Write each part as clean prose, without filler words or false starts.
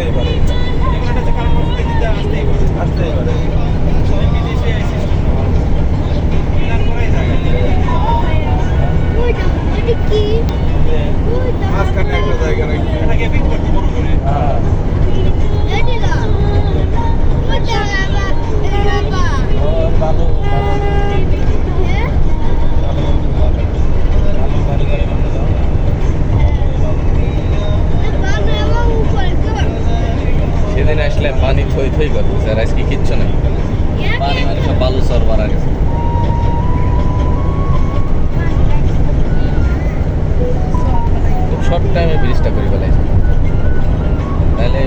আসতেই পারে। আসতেই পারে। মাঝখানে একটা জায়গা রাখি। হ্যাঁ। ভালো সেদিন আসলে পানি থই থই করতেছে, আর আজকে কিচ্ছু নেই। পানি মানে সব বালু সর মারা গেছে। খুব শর্ট টাইমে ব্রিজটা করে ফেলাইছে, তাহলে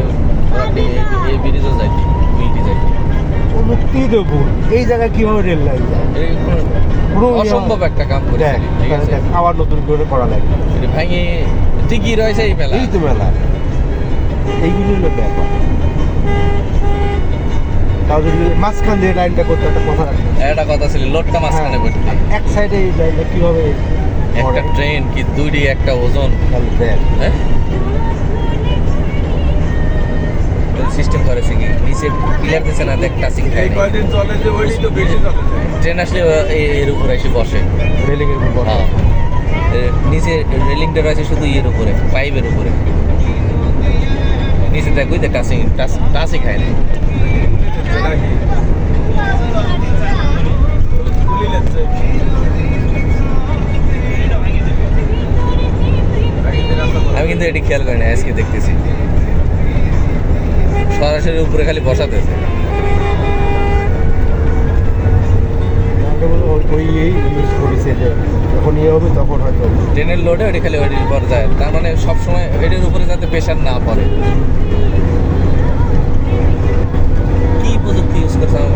এই ব্রিজও যাইতি, উইটি যাইতি। মুক্তিদেবপুর এই জায়গায় কিভাবে রেল লাইন যায়? এই পুরো অসম্ভব একটা কাম করেছে, ঠিক আছে? আবার নতুন করে করা লাগে। এটা ভাঙে ঠিকই রয়েছে এই মেলা। এই তো মেলা, এইগুলো হলো ব্যাপার। তাও যদি মাঝখান দিয়ে লাইনটা করতে একটা কথা রাখবে। একটা কথা ছিল, লোডটা মাঝখানে পড়তে, এক সাইডে এই লাইনটা কিভাবে একটা ট্রেন কি দুইটি একটা ওজন, হ্যাঁ সিস্টেম করেছে কি নিচে পিলার দিচ্ছে না, দেখ টাচিং খায় না। ট্রেন আসলে এর উপরে এসে বসে, রেলিং এর উপর। হ্যাঁ নিচে রেলিংটা রয়েছে শুধু ইয়ের উপরে, পাইপের উপরে। নিচে দেখ বুঝতে টাচিং খায় না। আমি কিন্তু এটি খেয়াল করি না, আজকে দেখতেছি সরাসরি উপরে খালি বসাতেছে। ওই ইউজ করেছে যে যখন ইয়ে হবে তখন হয়তো ট্রেনের লোডে ওটি খালি ওটির পর যায়, তার মানে সবসময় এটির উপরে যাতে প্রেশার না পড়ে। কি প্রযুক্তি ইউজ করছে আমার